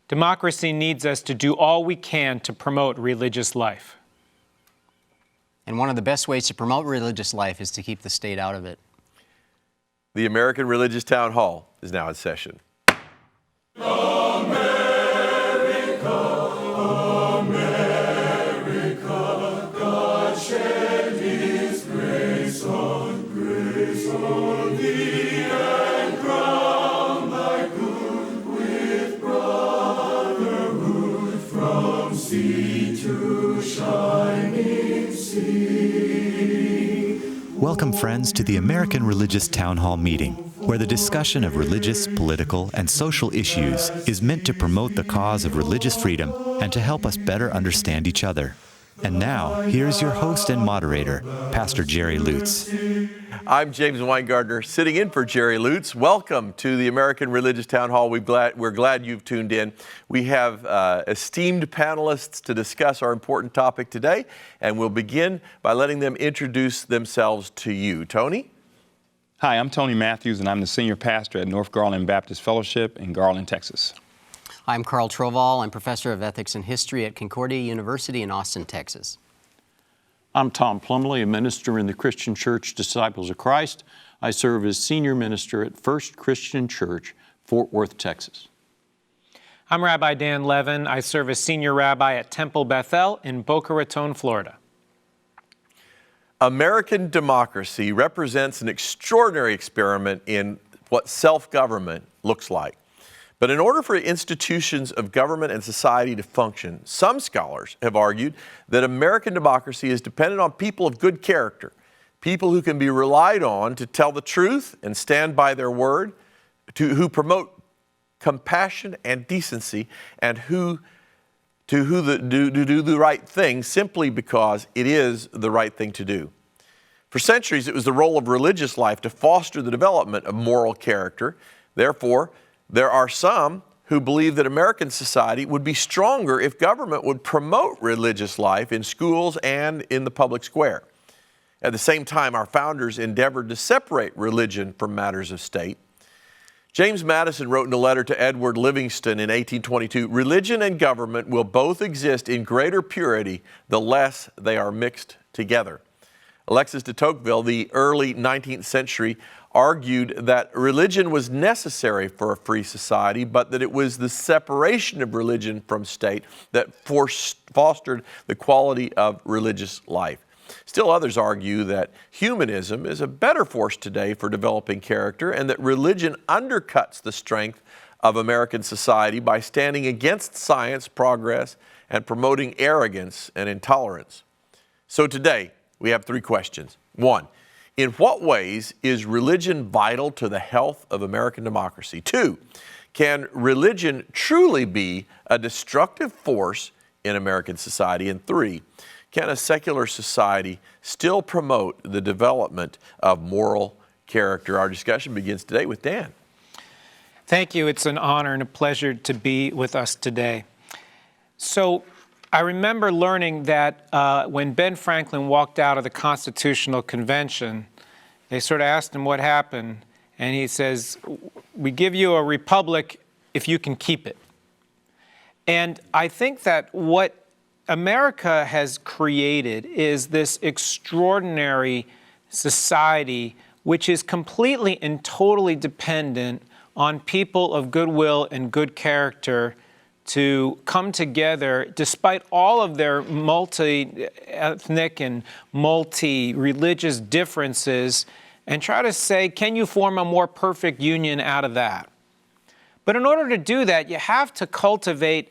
Democracy needs us to do all we can to promote religious life. And one of the best ways to promote religious life is to keep the state out of it. The American Religious Town Hall is now in session. Welcome, friends, to the American Religious Town Hall meeting, where the discussion of religious, political, and social issues is meant to promote the cause of religious freedom and to help us better understand each other. And now, here's your host and moderator, Pastor Jerry Lutz. I'm James Weingardner, sitting in for Jerry Lutz. Welcome to the American Religious Town Hall. We're glad you've tuned in. We have esteemed panelists to discuss our important topic today, and we'll begin by letting them introduce themselves to you. Tony? Hi, I'm Tony Matthews, and I'm the senior pastor at North Garland Baptist Fellowship in Garland, Texas. I'm Carl Trovall. I'm professor of ethics and history at Concordia University in Austin, Texas. I'm Tom Plumley, a minister in the Christian Church Disciples of Christ. I serve as senior minister at First Christian Church, Fort Worth, Texas. I'm Rabbi Dan Levin. I serve as senior rabbi at Temple Bethel in Boca Raton, Florida. American democracy represents an extraordinary experiment in what self-government looks like. But in order for institutions of government and society to function, some scholars have argued that American democracy is dependent on people of good character, people who can be relied on to tell the truth and stand by their word, who promote compassion and decency, and who do the right thing simply because it is the right thing to do. For centuries, it was the role of religious life to foster the development of moral character. Therefore, there are some who believe that American society would be stronger if government would promote religious life in schools and in the public square. At the same time, our founders endeavored to separate religion from matters of state. James Madison wrote in a letter to Edward Livingston in 1822, "Religion and government will both exist in greater purity the less they are mixed together." Alexis de Tocqueville, the early 19th century, argued that religion was necessary for a free society, but that it was the separation of religion from state that fostered the quality of religious life. Still others argue that humanism is a better force today for developing character and that religion undercuts the strength of American society by standing against science, progress, and promoting arrogance and intolerance. So today, we have three questions. One, in what ways is religion vital to the health of American democracy? Two, can religion truly be a destructive force in American society? And three, can a secular society still promote the development of moral character? Our discussion begins today with Dan. Thank you. It's an honor and a pleasure to be with us today. So, I remember learning that when Ben Franklin walked out of the Constitutional Convention, they sort of asked him what happened, and he says, "We give you a republic if you can keep it." And I think that what America has created is this extraordinary society which is completely and totally dependent on people of goodwill and good character to come together despite all of their multi-ethnic and multi-religious differences and try to say, can you form a more perfect union out of that? But in order to do that, you have to cultivate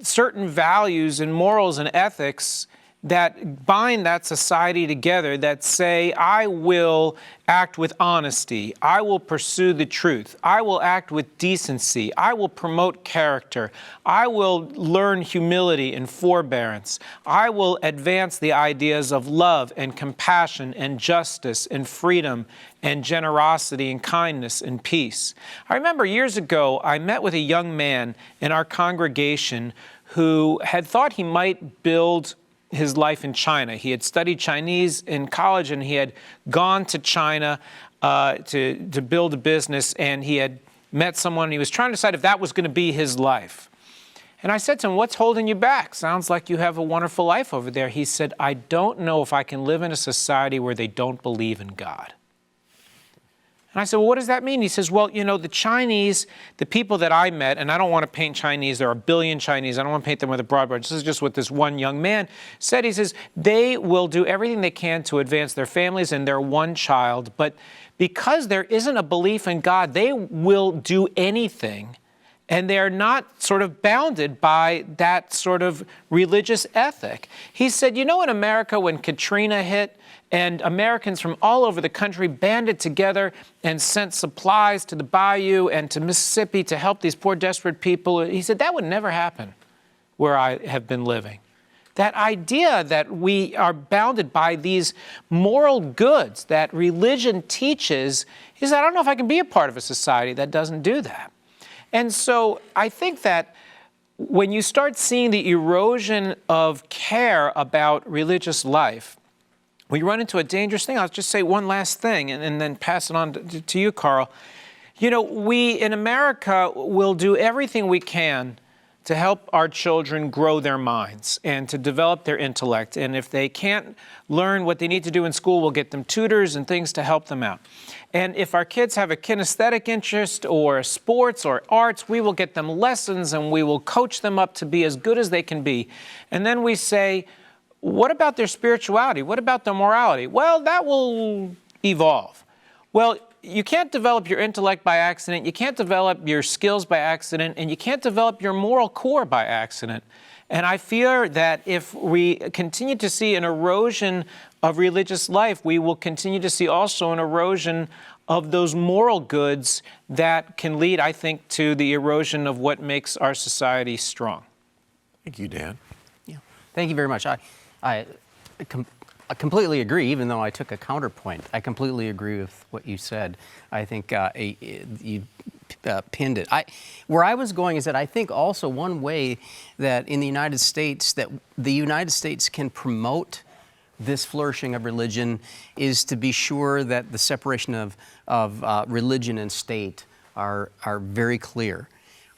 certain values and morals and ethics that bind that society together, that say, I will act with honesty, I will pursue the truth, I will act with decency, I will promote character, I will learn humility and forbearance, I will advance the ideas of love and compassion and justice and freedom and generosity and kindness and peace. I remember years ago, I met with a young man in our congregation who had thought he might build his life in China. He had studied Chinese in college, and he had gone to China to build a business, and he had met someone, and he was trying to decide if that was going to be his life. And I said to him, what's holding you back? Sounds like you have a wonderful life over there. He said, I don't know if I can live in a society where they don't believe in God. And I said, well, what does that mean? He says, well, you know, the Chinese, the people that I met, and I don't want to paint Chinese, there are a billion Chinese, I don't want to paint them with a broad brush. This is just what this one young man said. He says, they will do everything they can to advance their families and their one child, but because there isn't a belief in God, they will do anything, and they're not sort of bounded by that sort of religious ethic. He said, you know, in America, when Katrina hit, and Americans from all over the country banded together and sent supplies to the bayou and to Mississippi to help these poor, desperate people. He said, that would never happen where I have been living. That idea that we are bounded by these moral goods that religion teaches, he said, I don't know if I can be a part of a society that doesn't do that. And so I think that when you start seeing the erosion of care about religious life, we run into a dangerous thing. I'll just say one last thing and then pass it on to you, Carl. You know, we in America will do everything we can to help our children grow their minds and to develop their intellect. And if they can't learn what they need to do in school, we'll get them tutors and things to help them out. And if our kids have a kinesthetic interest or sports or arts, we will get them lessons and we will coach them up to be as good as they can be. And then we say, what about their spirituality? What about their morality? Well, that will evolve. Well, you can't develop your intellect by accident, you can't develop your skills by accident, and you can't develop your moral core by accident. And I fear that if we continue to see an erosion of religious life, we will continue to see also an erosion of those moral goods that can lead, I think, to the erosion of what makes our society strong. Thank you, Dan. Yeah. Thank you very much. I completely agree, even though I took a counterpoint. I completely agree with what you said. I think you pinned it. Where I was going is that I think also one way that in the United States, that the United States can promote this flourishing of religion is to be sure that the separation of religion and state are very clear.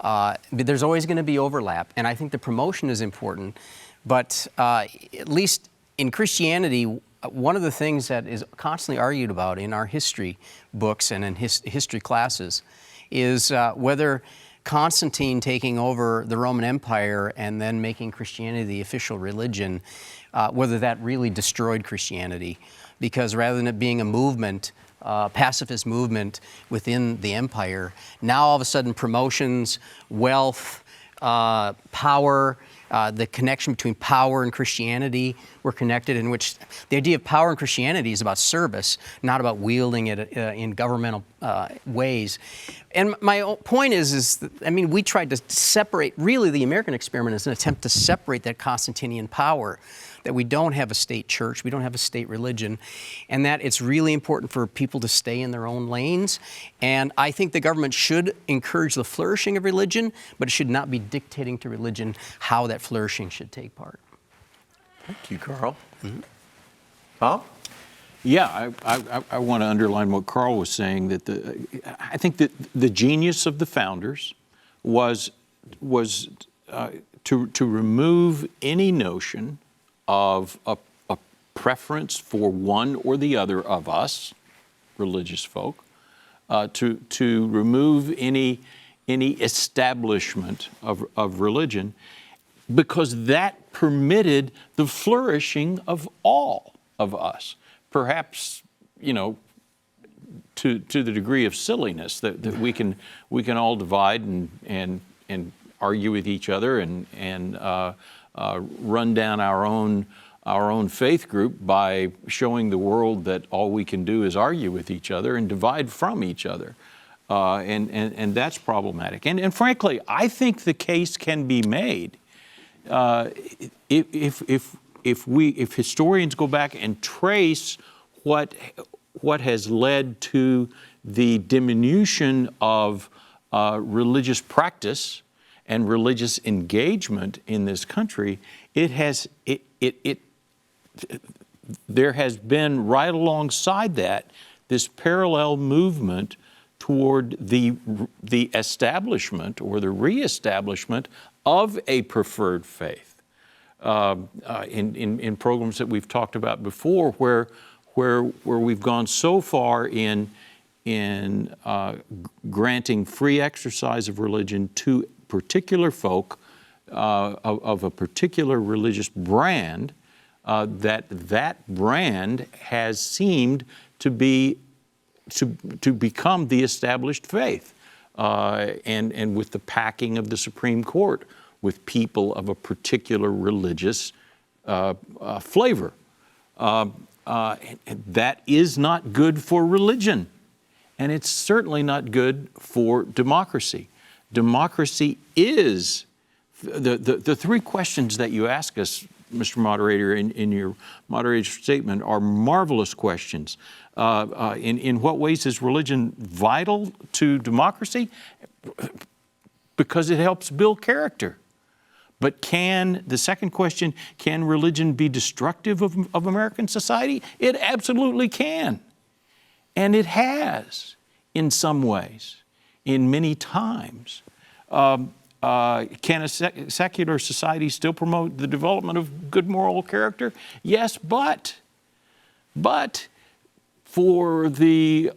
But there's always going to be overlap, and I think the promotion is important. But at least in Christianity, one of the things that is constantly argued about in our history books and in history classes is whether Constantine taking over the Roman Empire and then making Christianity the official religion, whether that really destroyed Christianity. Because rather than it being a movement, pacifist movement within the empire, now all of a sudden promotions, wealth, power, the connection between power and Christianity were connected, in which the idea of power in Christianity is about service, not about wielding it in governmental ways. And my point is that, I mean, we tried to separate, really the American experiment is an attempt to separate that Constantinian power, that we don't have a state church, we don't have a state religion, and that it's really important for people to stay in their own lanes. And I think the government should encourage the flourishing of religion, but it should not be dictating to religion how that flourishing should take part. Thank you, Carl. Tom? Yeah, I want to underline what Carl was saying, that I think that the genius of the founders was to remove any notion of a preference for one or the other of us, religious folk, to remove any establishment of religion, because that permitted the flourishing of all of us. Perhaps, you know, to the degree of silliness that we can all divide and argue with each other and run down our own faith group by showing the world that all we can do is argue with each other and divide from each other. And that's problematic. And frankly, I think the case can be made if historians go back and trace what has led to the diminution of religious practice and religious engagement in this country, there has been right alongside that this parallel movement toward the establishment or the reestablishment of a preferred faith. In programs that we've talked about before, where we've gone so far in granting free exercise of religion to particular folk of a particular religious brand, that brand has seemed to become the established faith, and with the packing of the Supreme Court with people of a particular religious flavor. That is not good for religion, and it's certainly not good for democracy. Democracy is, the three questions that you ask us, Mr. Moderator, in your moderator statement are marvelous questions. In what ways is religion vital to democracy? Because it helps build character. But the second question, can religion be destructive of American society? It absolutely can. And it has, in some ways, in many times. Can a secular society still promote the development of good moral character? Yes, but for the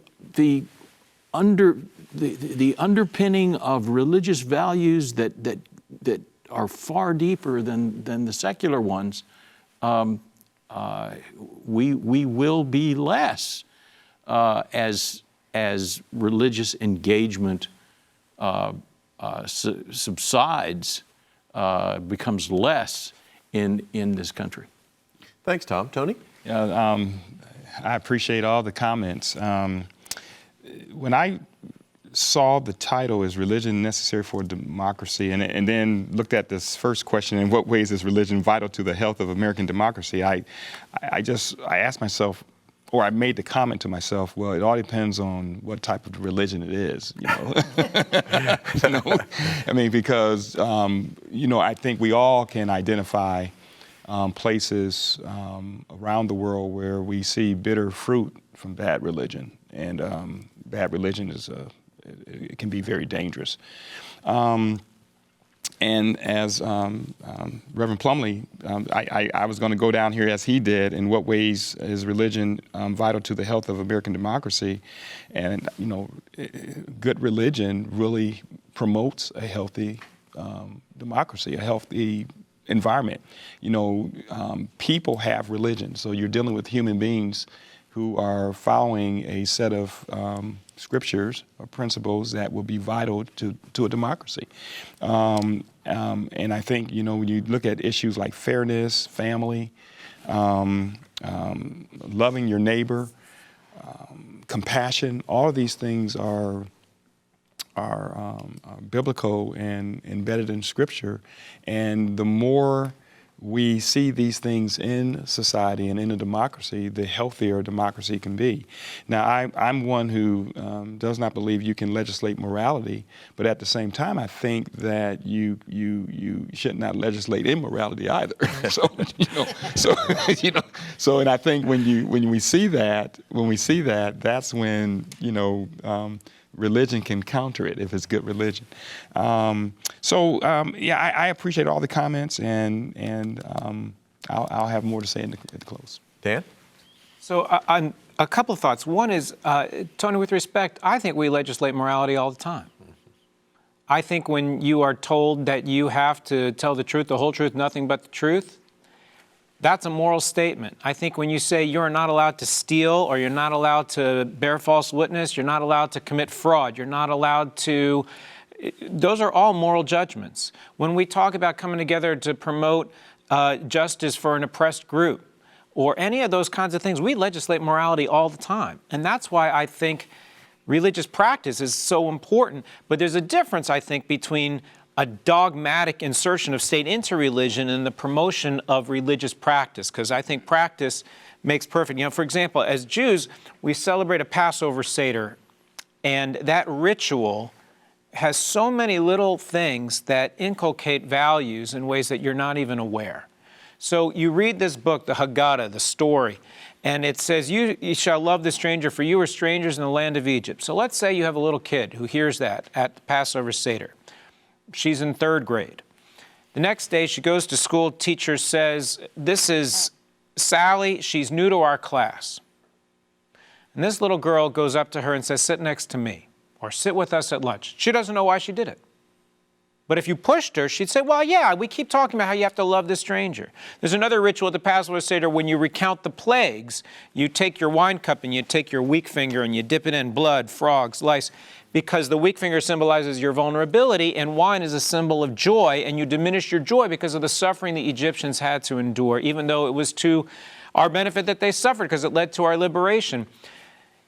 underpinning of religious values that are far deeper than the secular ones, we will be less as religious engagement subsides, becomes less in this country. Thanks, Tom. Tony? I appreciate all the comments. When I saw the title, "Is Religion Necessary for Democracy?" and then looked at this first question, in what ways is religion vital to the health of American democracy, I asked myself, or I made the comment to myself, well, it all depends on what type of religion it is, you know. I mean, because, I think we all can identify places around the world where we see bitter fruit from bad religion. And bad religion it can be very dangerous. And as Reverend Plumlee, I was going to go down here as he did, in what ways is religion vital to the health of American democracy? And, good religion really promotes a healthy democracy, a healthy environment. People have religion, so you're dealing with human beings who are following a set of scriptures or principles that will be vital to a democracy. And I think, when you look at issues like fairness, family, loving your neighbor, compassion, all of these things are biblical and embedded in Scripture. And the more we see these things in society and in a democracy, the healthier a democracy can be. Now, I'm one who does not believe you can legislate morality, but at the same time, I think that you should not legislate immorality either. So, and I think when we see that, that's when religion can counter it if it's good religion. I appreciate all the comments, and I'll have more to say at the close. Dan? So on a couple of thoughts. One is, Tony, with respect, I think we legislate morality all the time. I think when you are told that you have to tell the truth, the whole truth, nothing but the truth, that's a moral statement. I think when you say you're not allowed to steal, or you're not allowed to bear false witness, you're not allowed to commit fraud, you're not allowed to, those are all moral judgments. When we talk about coming together to promote justice for an oppressed group, or any of those kinds of things, we legislate morality all the time. And that's why I think religious practice is so important. But there's a difference, I think, between a dogmatic insertion of state into religion and the promotion of religious practice, because I think practice makes perfect. For example, as Jews, we celebrate a Passover Seder, and that ritual has so many little things that inculcate values in ways that you're not even aware. So you read this book, the Haggadah, the story, And it says, you shall love the stranger, for you are strangers in the land of Egypt. So let's say you have a little kid who hears that at the Passover Seder. She's in 3rd grade. The next day she goes to school, teacher says, this is Sally, she's new to our class. And this little girl goes up to her and says, sit next to me, or sit with us at lunch. She doesn't know why she did it. But if you pushed her, she'd say, well, yeah, we keep talking about how you have to love the stranger. There's another ritual at the Passover Seder when you recount the plagues. You take your wine cup and you take your weak finger and you dip it in blood, frogs, lice, because the weak finger symbolizes your vulnerability and wine is a symbol of joy, and you diminish your joy because of the suffering the Egyptians had to endure, even though it was to our benefit that they suffered because it led to our liberation.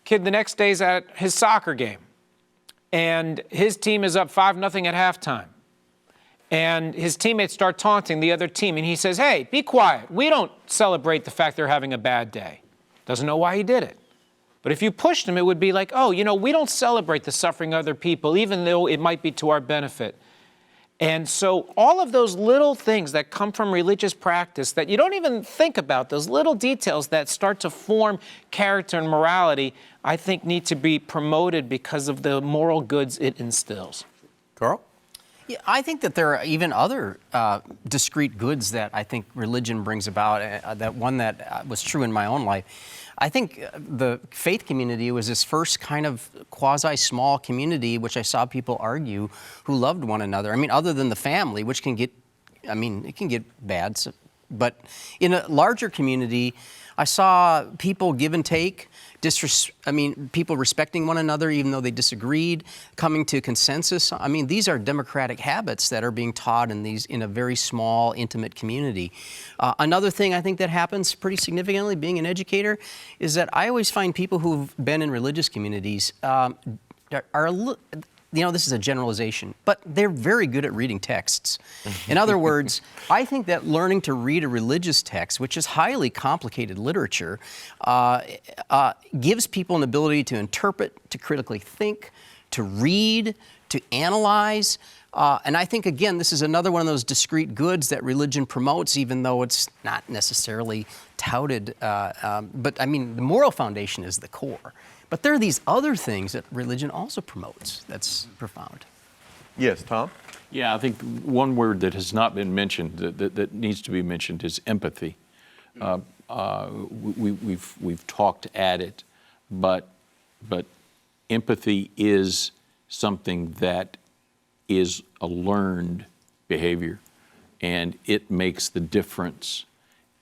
Kid the next day's at his soccer game, and his team is up 5-0 at halftime. And his teammates start taunting the other team, and he says, hey, be quiet. We don't celebrate the fact they're having a bad day. Doesn't know why he did it. But if you pushed him, it would be like, oh, we don't celebrate the suffering of other people, even though it might be to our benefit. And so all of those little things that come from religious practice that you don't even think about, those little details that start to form character and morality, I think need to be promoted because of the moral goods it instills. Carl? Yeah, I think that there are even other discrete goods that I think religion brings about. That one that was true in my own life. I think the faith community was this first kind of quasi-small community, which I saw people argue, who loved one another. I mean, other than the family, which can get, it can get bad. But in a larger community, I saw people give and take, people respecting one another even though they disagreed, coming to consensus. These are democratic habits that are being taught in a very small, intimate community. Another thing I think that happens pretty significantly, being an educator, is that I always find people who've been in religious communities are a little, this is a generalization, but they're very good at reading texts. In other words, I think that learning to read a religious text, which is highly complicated literature, gives people an ability to interpret, to critically think, to read, to analyze. And I think, again, this is another one of those discrete goods that religion promotes, even though it's not necessarily touted. But the moral foundation is the core. But there are these other things that religion also promotes that's profound. Yes, Tom? Yeah, I think one word that has not been mentioned that needs to be mentioned is empathy. We've talked at it, but empathy is something that is a learned behavior, and it makes the difference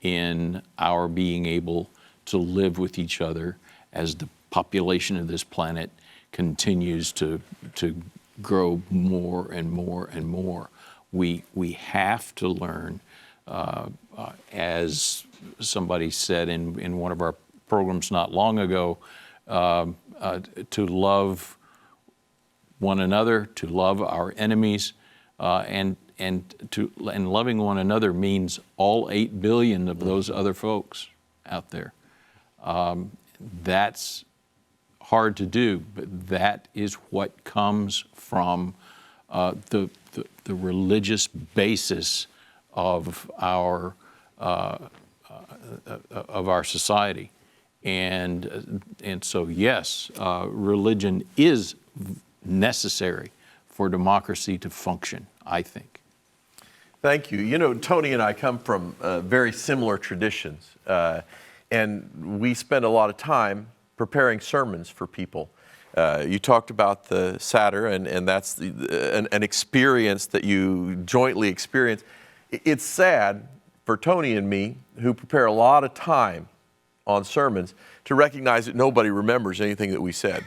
in our being able to live with each other as the population of this planet continues to grow more and more and more. We have to learn, as somebody said in one of our programs not long ago, to love one another, to love our enemies, and loving one another means all 8 billion of those other folks out there. That's hard to do, but that is what comes from the religious basis of our society, and so yes, religion is necessary for democracy to function, I think. Thank you. Tony and I come from very similar traditions, and we spend a lot of time preparing sermons for people. You talked about the Seder, and that's an experience that you jointly experience. It's sad for Tony and me, who prepare a lot of time on sermons, to recognize that nobody remembers anything that we said.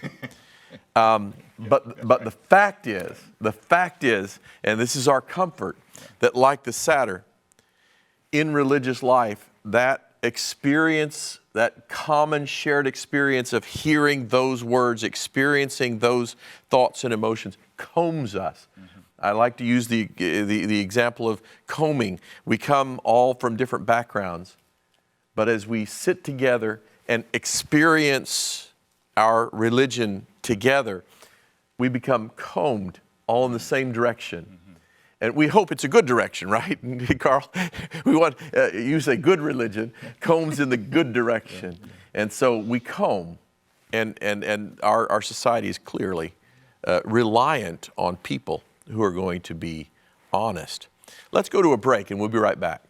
But the fact is, and this is our comfort, that like the Seder, in religious life, that experience, that common shared experience of hearing those words, experiencing those thoughts and emotions, combs us. Mm-hmm. I like to use the example of combing. We come all from different backgrounds, but as we sit together and experience our religion together, we become combed all in the same direction. Mm-hmm. And we hope it's a good direction, right, Carl? We want, you say good religion, combs in the good direction. And so we comb, and our society is clearly reliant on people who are going to be honest. Let's go to a break, and we'll be right back.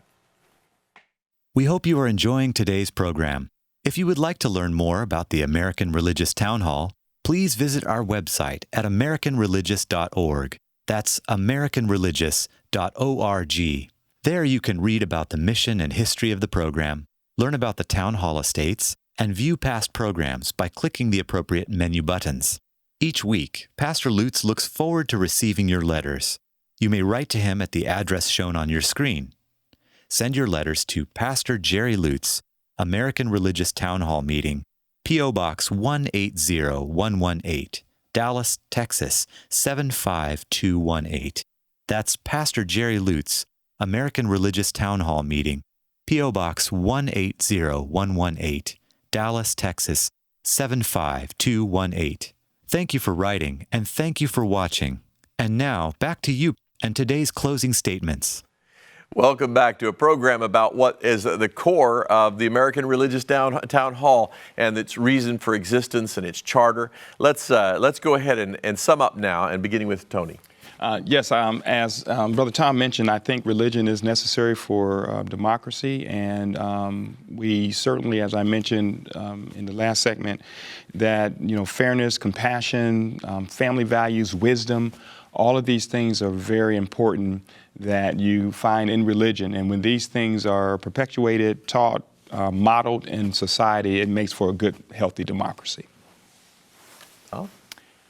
We hope you are enjoying today's program. If you would like to learn more about the American Religious Town Hall, please visit our website at americanreligious.org. That's americanreligious.org. There you can read about the mission and history of the program, learn about the Town Hall estates, and view past programs by clicking the appropriate menu buttons. Each week, Pastor Lutz looks forward to receiving your letters. You may write to him at the address shown on your screen. Send your letters to Pastor Jerry Lutz, American Religious Town Hall Meeting, P.O. Box 180118, Dallas, Texas 75218. That's Pastor Jerry Lutz, American Religious Town Hall Meeting, P.O. Box 180118, Dallas, Texas 75218. Thank you for writing, and thank you for watching. And now, back to you and today's closing statements. Welcome back to a program about what is the core of the American Religious Town Hall and its reason for existence and its charter. Let's go ahead and sum up now, and beginning with Tony. Yes, as Brother Tom mentioned, I think religion is necessary for democracy, and we certainly, as I mentioned in the last segment, that fairness, compassion, family values, wisdom, all of these things are very important that you find in religion. And when these things are perpetuated, taught, modeled in society, it makes for a good, healthy democracy. Oh.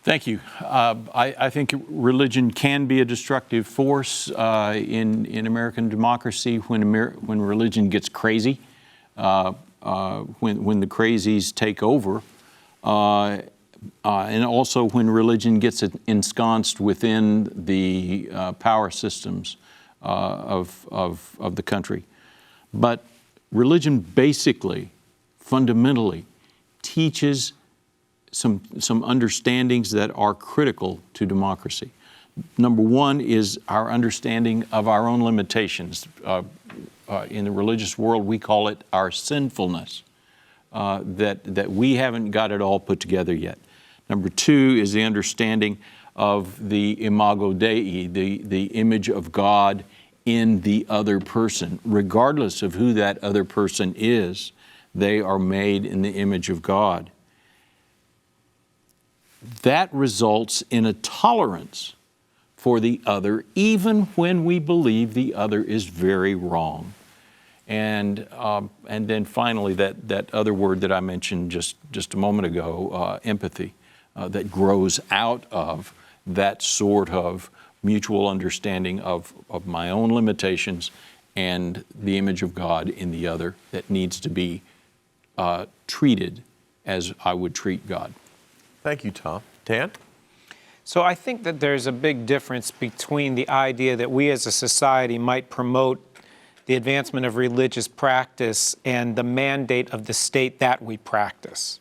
Thank you. I think religion can be a destructive force in American democracy when religion gets crazy, when the crazies take over. And also when religion gets ensconced within the power systems of the country. But religion basically, fundamentally, teaches some understandings that are critical to democracy. Number one is our understanding of our own limitations. In the religious world, we call it our sinfulness, that we haven't got it all put together yet. Number two is the understanding of the imago Dei, the image of God in the other person. Regardless of who that other person is, they are made in the image of God. That results in a tolerance for the other, even when we believe the other is very wrong. And then finally, that other word that I mentioned just a moment ago, empathy. That grows out of that sort of mutual understanding of my own limitations and the image of God in the other that needs to be treated as I would treat God. Thank you, Tom. Dan? So I think that there's a big difference between the idea that we as a society might promote the advancement of religious practice and the mandate of the state that we practice.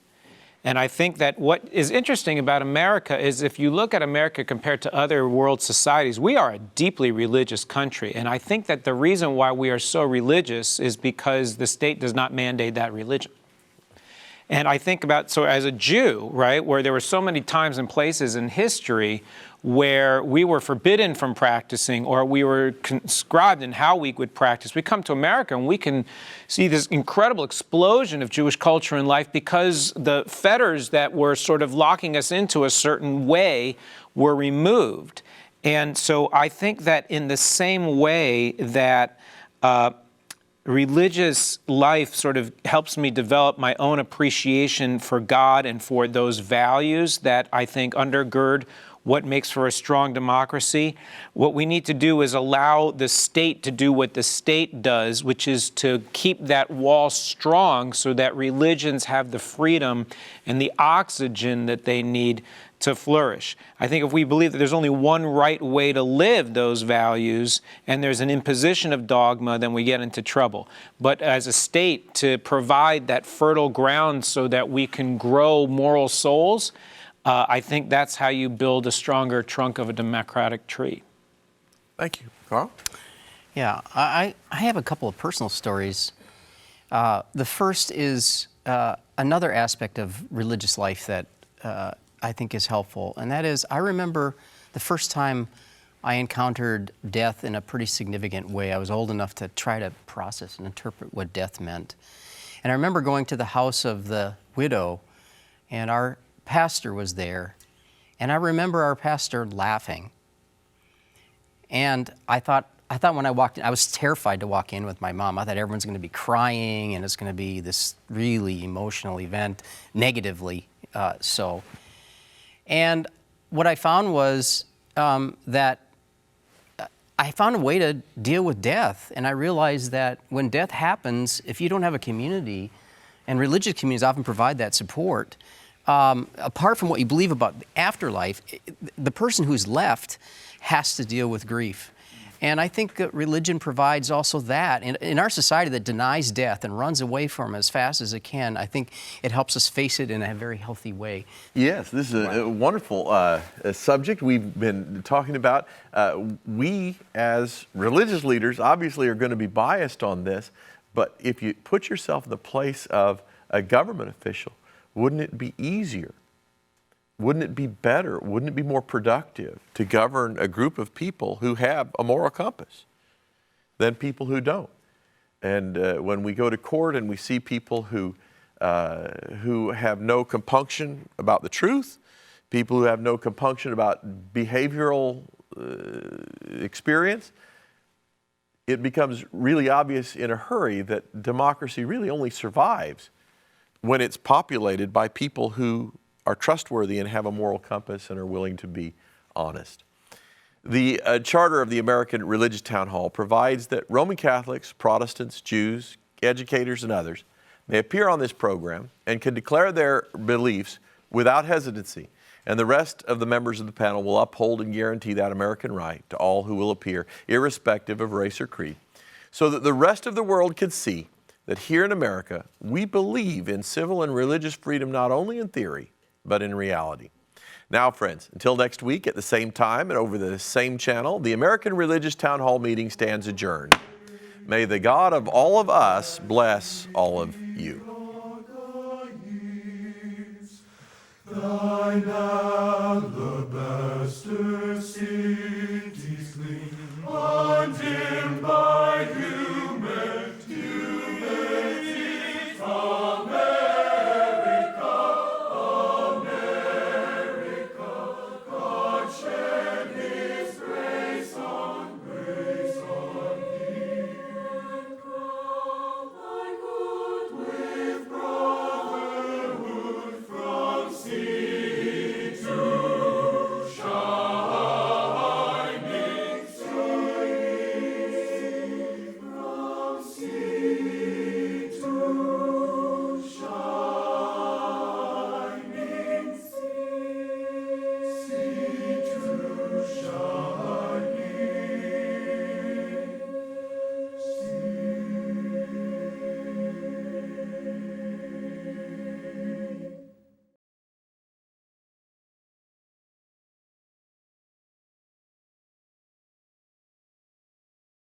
And I think that what is interesting about America is if you look at America compared to other world societies, we are a deeply religious country. And I think that the reason why we are so religious is because the state does not mandate that religion. And I think about, so as a Jew, right, where there were so many times and places in history where we were forbidden from practicing or we were conscribed in how we would practice. We come to America and we can see this incredible explosion of Jewish culture and life because the fetters that were sort of locking us into a certain way were removed. And so I think that in the same way that religious life sort of helps me develop my own appreciation for God and for those values that I think undergird what makes for a strong democracy. What we need to do is allow the state to do what the state does, which is to keep that wall strong so that religions have the freedom and the oxygen that they need to flourish. I think if we believe that there's only one right way to live those values and there's an imposition of dogma, then we get into trouble. But as a state, to provide that fertile ground so that we can grow moral souls, I think that's how you build a stronger trunk of a democratic tree. Thank you. Carl? Yeah, I have a couple of personal stories. The first is another aspect of religious life that I think is helpful, and that is I remember the first time I encountered death in a pretty significant way. I was old enough to try to process and interpret what death meant. And I remember going to the house of the widow, and our pastor was there, and I remember our pastor laughing. And I thought when I walked in, I was terrified to walk in with my mom. I thought everyone's going to be crying, and it's going to be this really emotional event, negatively so. And what I found was that I found a way to deal with death, and I realized that when death happens, if you don't have a community, and religious communities often provide that support, apart from what you believe about the afterlife, the person who's left has to deal with grief. And I think that religion provides also that. In our society that denies death and runs away from it as fast as it can, I think it helps us face it in a very healthy way. Yes, this is a wonderful subject we've been talking about. We, as religious leaders, obviously are going to be biased on this, but if you put yourself in the place of a government official, wouldn't it be easier? Wouldn't it be better? Wouldn't it be more productive to govern a group of people who have a moral compass than people who don't? And when we go to court and we see people who have no compunction about the truth, people who have no compunction about behavioral experience, it becomes really obvious in a hurry that democracy really only survives when it's populated by people who are trustworthy and have a moral compass and are willing to be honest. The charter of the American Religious Town Hall provides that Roman Catholics, Protestants, Jews, educators, and others may appear on this program and can declare their beliefs without hesitancy, and the rest of the members of the panel will uphold and guarantee that American right to all who will appear, irrespective of race or creed, so that the rest of the world can see that here in America, we believe in civil and religious freedom not only in theory, but in reality. Now, friends, until next week at the same time and over the same channel, the American Religious Town Hall meeting stands adjourned. May the God of all of us bless all of you. Thine alabaster cities gleam.